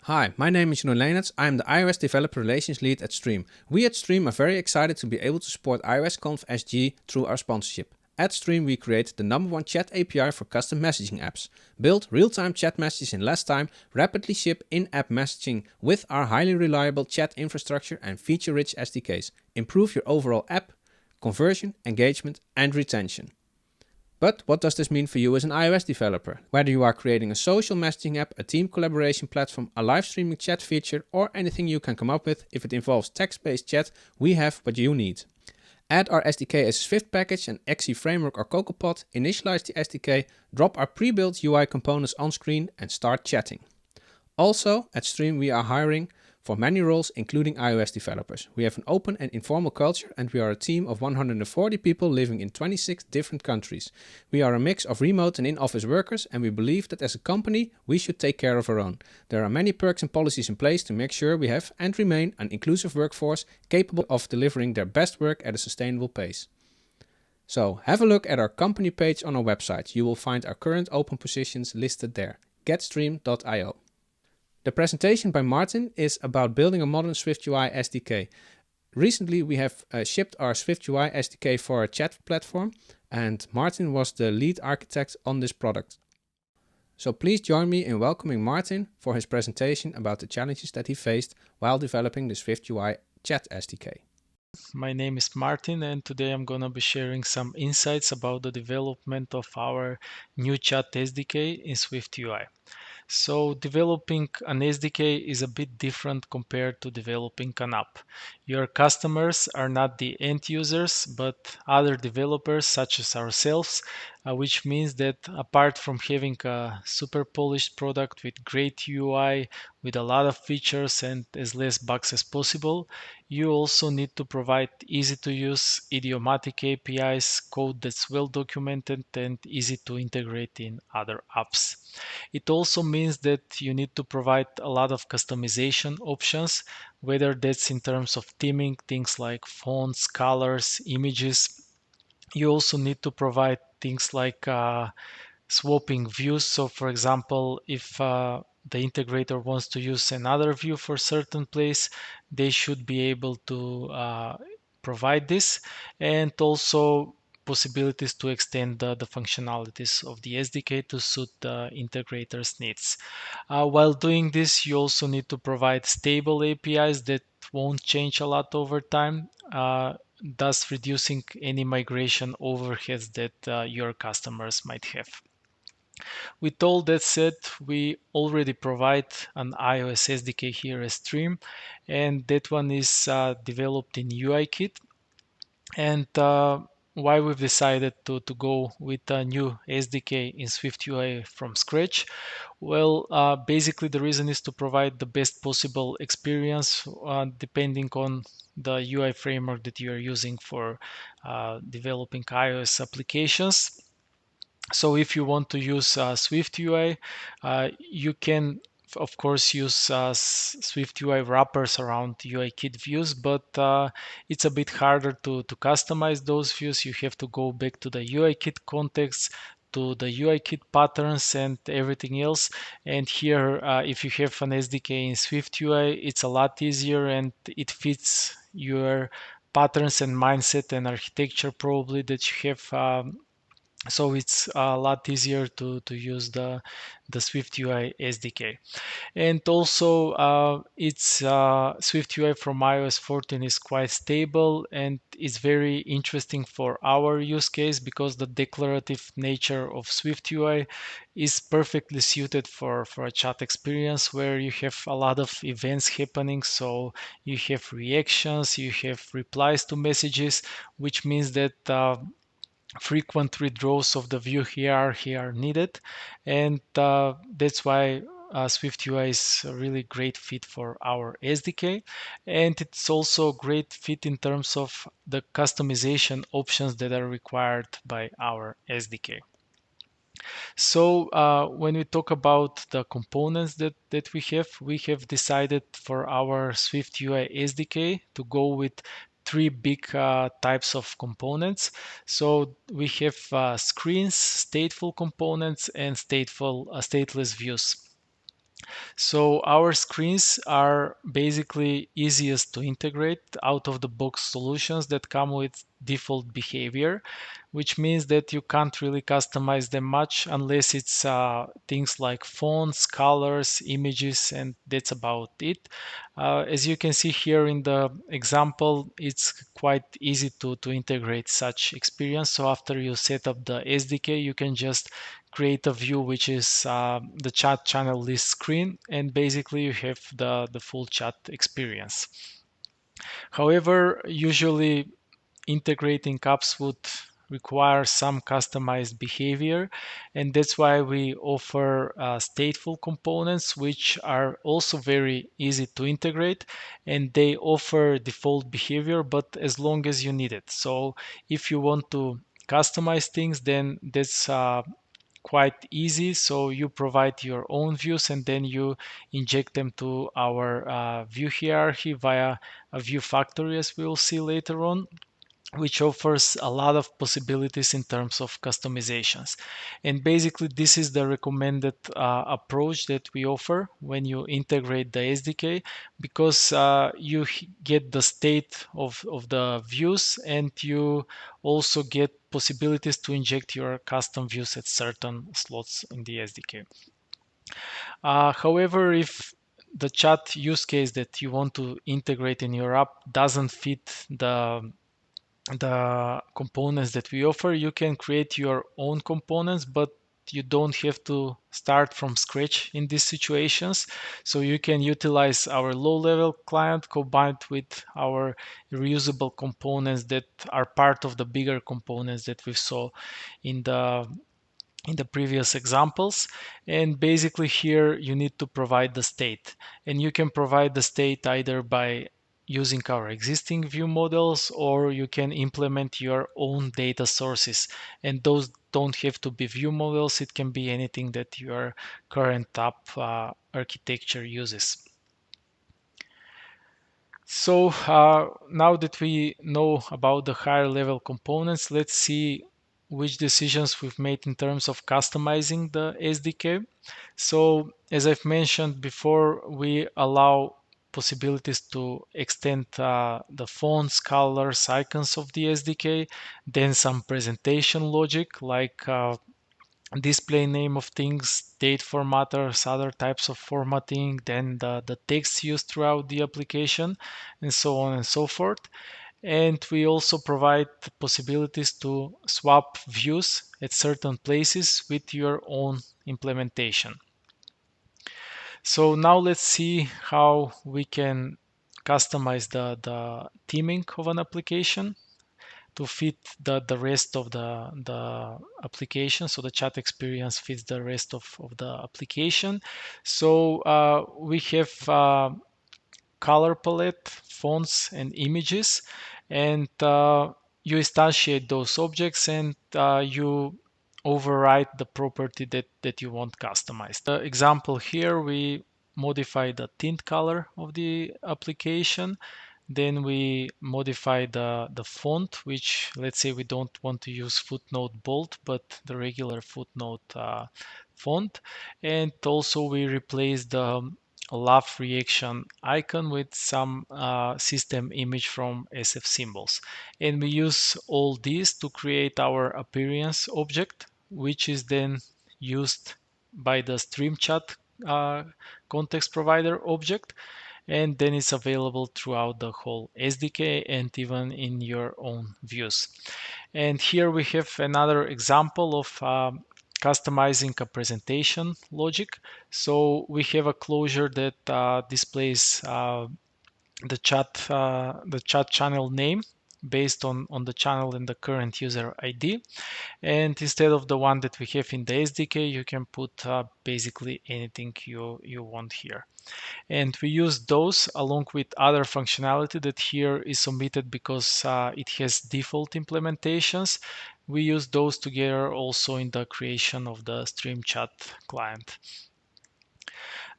Hi, my name is Jeroen and Leenarts. I am the iOS Developer Relations Lead at Stream. We at Stream are very excited to be able to support iOS Conf SG through our sponsorship. At Stream we created the #1 chat API for custom messaging apps, build real-time chat messages in less time, rapidly ship in-app messaging with our highly reliable chat infrastructure and feature-rich SDKs, improve your overall app, conversion, engagement and retention. But what does this mean for you as an iOS developer? Whether you are creating a social messaging app, a team collaboration platform, a live streaming chat feature, or anything you can come up with, if it involves text-based chat, we have what you need. Add our SDK as a Swift package, an XE framework or CocoaPod, initialize the SDK, drop our pre-built UI components on screen and start chatting. Also, at Stream we are hiring for many roles, including iOS developers. We have an open and informal culture and we are a team of 140 people living in 26 different countries. We are a mix of remote and in-office workers and we believe that as a company we should take care of our own. There are many perks and policies in place to make sure we have and remain an inclusive workforce capable of delivering their best work at a sustainable pace. So have a look at our company page on our website. You will find our current open positions listed there. getstream.io. The presentation by Martin is about building a modern SwiftUI SDK. Recently we have shipped our SwiftUI SDK for a chat platform and Martin was the lead architect on this product. So please join me in welcoming Martin for his presentation about the challenges that he faced while developing the SwiftUI Chat SDK. My name is Martin and today I'm going to be sharing some insights about the development of our new chat SDK in SwiftUI. So developing an SDK is a bit different compared to developing an app. Your customers are not the end users, but other developers such as ourselves, which means that apart from having a super polished product with great UI, with a lot of features and as less bugs as possible, you also need to provide easy to use idiomatic APIs, code that's well documented and easy to integrate in other apps. It also means that you need to provide a lot of customization options, whether that's in terms of theming, things like fonts, colors, images. You also need to provide things like swapping views. So for example, if the integrator wants to use another view for certain place, they should be able to provide this, and also possibilities to extend the functionalities of the SDK to suit the integrator's needs. While doing this, you also need to provide stable APIs that won't change a lot over time, thus reducing any migration overheads that your customers might have. With all that said, we already provide an iOS SDK here at Stream, and that one is developed in UIKit. And why we've decided to go with a new SDK in SwiftUI from scratch? Well, basically the reason is to provide the best possible experience depending on the UI framework that you are using for developing iOS applications. So if you want to use SwiftUI, you can of course use SwiftUI wrappers around UIKit views, but it's a bit harder to customize those views. You have to go back to the UIKit context, to the UIKit patterns and everything else. And here, if you have an SDK in SwiftUI, it's a lot easier and it fits your patterns and mindset and architecture probably that you have. So it's a lot easier to use the SwiftUI SDK. And also it's SwiftUI from iOS 14 is quite stable and is very interesting for our use case because the declarative nature of SwiftUI is perfectly suited for a chat experience where you have a lot of events happening. So you have reactions, you have replies to messages, which means that frequent redraws of the view hierarchy are needed, and that's why SwiftUI is a really great fit for our SDK, and it's also a great fit in terms of the customization options that are required by our SDK. So when we talk about the components that we have decided for our SwiftUI SDK to go with three big types of components. So we have screens, stateful components, and stateless views. So our screens are basically easiest to integrate out of the box solutions that come with default behavior, which means that you can't really customize them much unless it's things like fonts, colors, images, and that's about it. As you can see here in the example, it's quite easy to integrate such experience. So after you set up the SDK, you can just create a view which is the chat channel list screen, and basically you have the full chat experience. However, usually integrating apps would require some customized behavior, and that's why we offer stateful components, which are also very easy to integrate, and they offer default behavior, but as long as you need it. So if you want to customize things, then that's quite easy. So you provide your own views and then you inject them to our view hierarchy via a view factory, as we will see later on, which offers a lot of possibilities in terms of customizations. And basically, this is the recommended approach that we offer when you integrate the SDK, because you get the state of the views, and you also get possibilities to inject your custom views at certain slots in the SDK. However, if the chat use case that you want to integrate in your app doesn't fit the components that we offer, you can create your own components, but you don't have to start from scratch in these situations. So you can utilize our low-level client combined with our reusable components that are part of the bigger components that we saw in the previous examples. And basically here you need to provide the state, and you can provide the state either by using our existing view models, or you can implement your own data sources, and those don't have to be view models. It can be anything that your current app architecture uses. So now that we know about the higher level components, let's see which decisions we've made in terms of customizing the SDK. So as I've mentioned before, we allow possibilities to extend the fonts, colors, icons of the SDK, then some presentation logic like display name of things, date formatters, other types of formatting, then the text used throughout the application, and so on and so forth. And we also provide possibilities to swap views at certain places with your own implementation. So now let's see how we can customize the theming of an application to fit the rest of the application. So the chat experience fits the rest of the application. So we have color palette, fonts, and images, and you instantiate those objects, and you override the property that you want customized. The example here, we modify the tint color of the application. Then we modify the font, which, let's say we don't want to use footnote bold, but the regular footnote font. And also we replace the laugh reaction icon with some system image from SF symbols. And we use all these to create our appearance object, which is then used by the stream chat context provider object, and then it's available throughout the whole SDK and even in your own views. And here we have another example of customizing a presentation logic. So we have a closure that displays the chat channel name based on the channel and the current user ID. And instead of the one that we have in the SDK, you can put basically anything you want here. And we use those along with other functionality that here is omitted because it has default implementations. We use those together also in the creation of the Stream Chat client.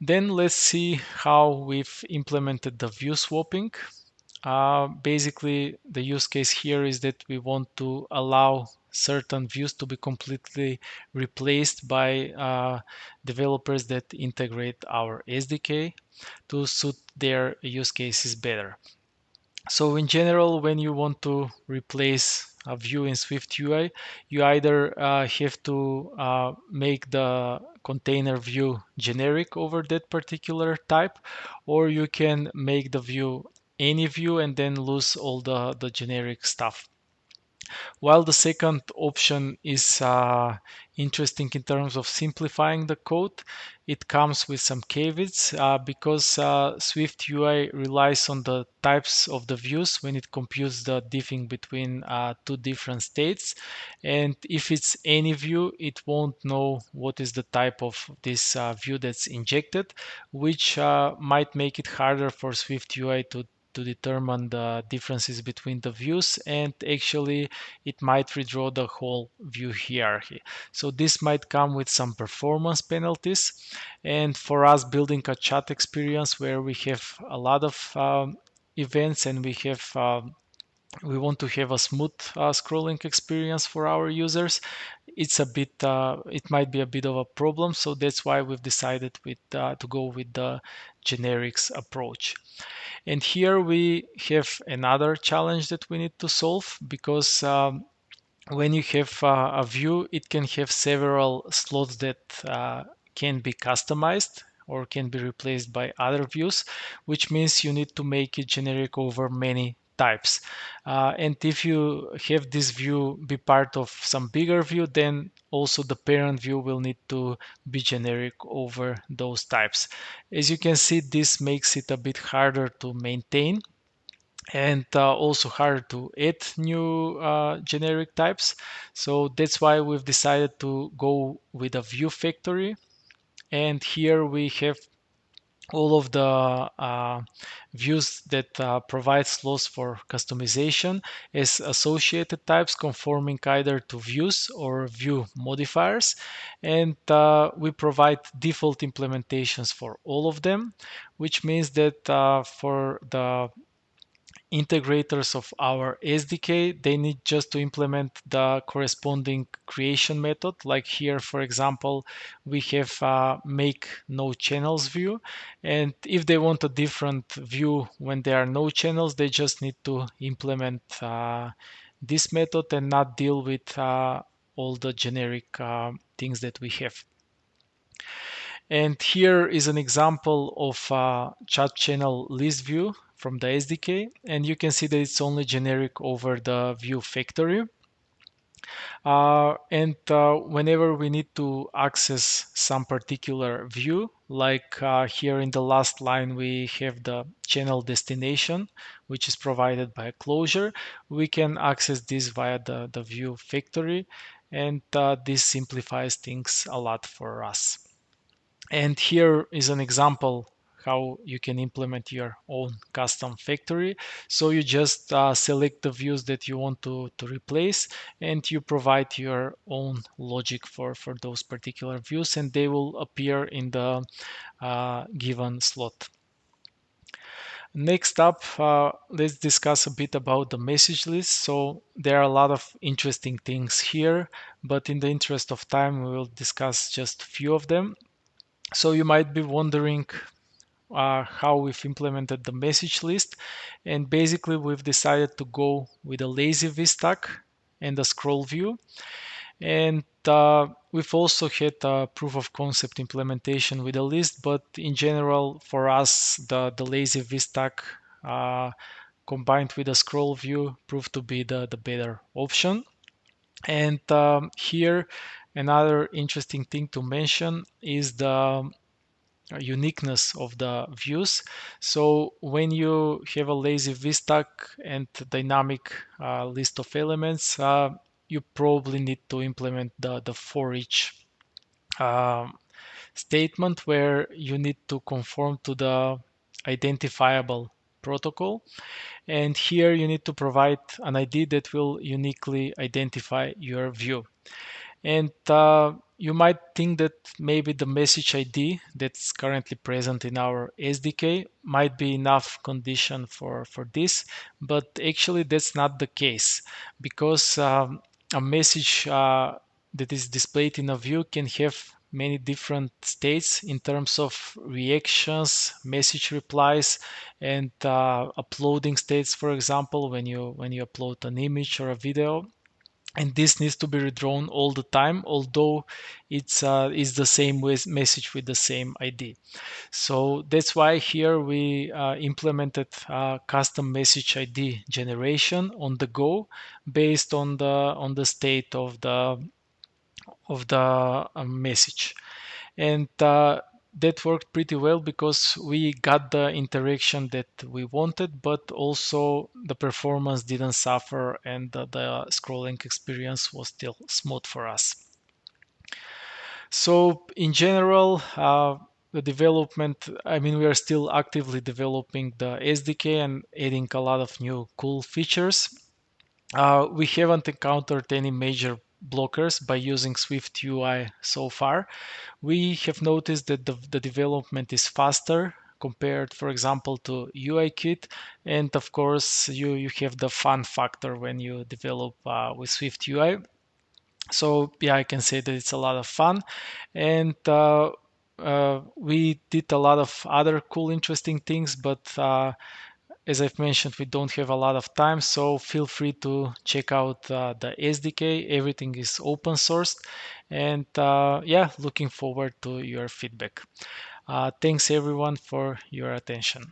Then let's see how we've implemented the view swapping. Basically, the use case here is that we want to allow certain views to be completely replaced by developers that integrate our SDK to suit their use cases better. So in general, when you want to replace a view in SwiftUI, you either have to make the container view generic over that particular type, or you can make the view any view and then lose all the generic stuff. While the second option is interesting in terms of simplifying the code, it comes with some caveats because SwiftUI relies on the types of the views when it computes the diffing between two different states. And if it's any view, it won't know what is the type of this view that's injected, which might make it harder for SwiftUI to determine the differences between the views, and actually it might redraw the whole view hierarchy. So this might come with some performance penalties. And for us, building a chat experience where we have a lot of events and we want to have a smooth scrolling experience for our users, it might be a bit of a problem. So that's why we've decided to go with the generics approach. And here we have another challenge that we need to solve because when you have a view, it can have several slots that can be customized or can be replaced by other views, which means you need to make it generic over many types. And if you have this view be part of some bigger view, then also the parent view will need to be generic over those types. As you can see, this makes it a bit harder to maintain and also hard to add new generic types. So that's why we've decided to go with a view factory. And here we have all of the views that provide slots for customization as associated types conforming either to views or view modifiers. And we provide default implementations for all of them, which means that for the integrators of our SDK, they need just to implement the corresponding creation method. Like here, for example, we have make no channels view. And if they want a different view when there are no channels, they just need to implement this method and not deal with all the generic things that we have. And here is an example of chat channel list view from the SDK. And you can see that it's only generic over the view factory. And whenever we need to access some particular view, like here in the last line, we have the channel destination, which is provided by a closure. We can access this via the view factory. And this simplifies things a lot for us. And here is an example how you can implement your own custom factory. So you just select the views that you want to replace, and you provide your own logic for those particular views, and they will appear in the given slot. Next up, let's discuss a bit about the message list. So there are a lot of interesting things here, but in the interest of time, we will discuss just a few of them. So you might be wondering how we've implemented the message list. And basically, we've decided to go with a lazy vstack and a scroll view. And we've also had a proof of concept implementation with a list, but in general, for us, the lazy vstack combined with a scroll view proved to be the better option. And here, another interesting thing to mention is the uniqueness of the views. So when you have a lazy vstack and dynamic list of elements, you probably need to implement the for each statement where you need to conform to the identifiable protocol. And here you need to provide an ID that will uniquely identify your view. And You might think that maybe the message ID that's currently present in our SDK might be enough condition for this, but actually that's not the case, because a message that is displayed in a view can have many different states in terms of reactions, message replies, and uploading states. For example, when you upload an image or a video, and this needs to be redrawn all the time, although it's the same message with the same ID. So that's why here we implemented custom message ID generation on the go, based on the state of the message. And that worked pretty well, because we got the interaction that we wanted, but also the performance didn't suffer, and the scrolling experience was still smooth for us. So in general, the development, I mean, we are still actively developing the SDK and adding a lot of new cool features. We haven't encountered any major blockers by using SwiftUI so far. We have noticed that the development is faster compared, for example, to UIKit. And of course, you have the fun factor when you develop with SwiftUI. So yeah, I can say that it's a lot of fun. And we did a lot of other cool, interesting things, but as I've mentioned, we don't have a lot of time, so feel free to check out the SDK. Everything is open sourced, and yeah, looking forward to your feedback. Thanks everyone for your attention.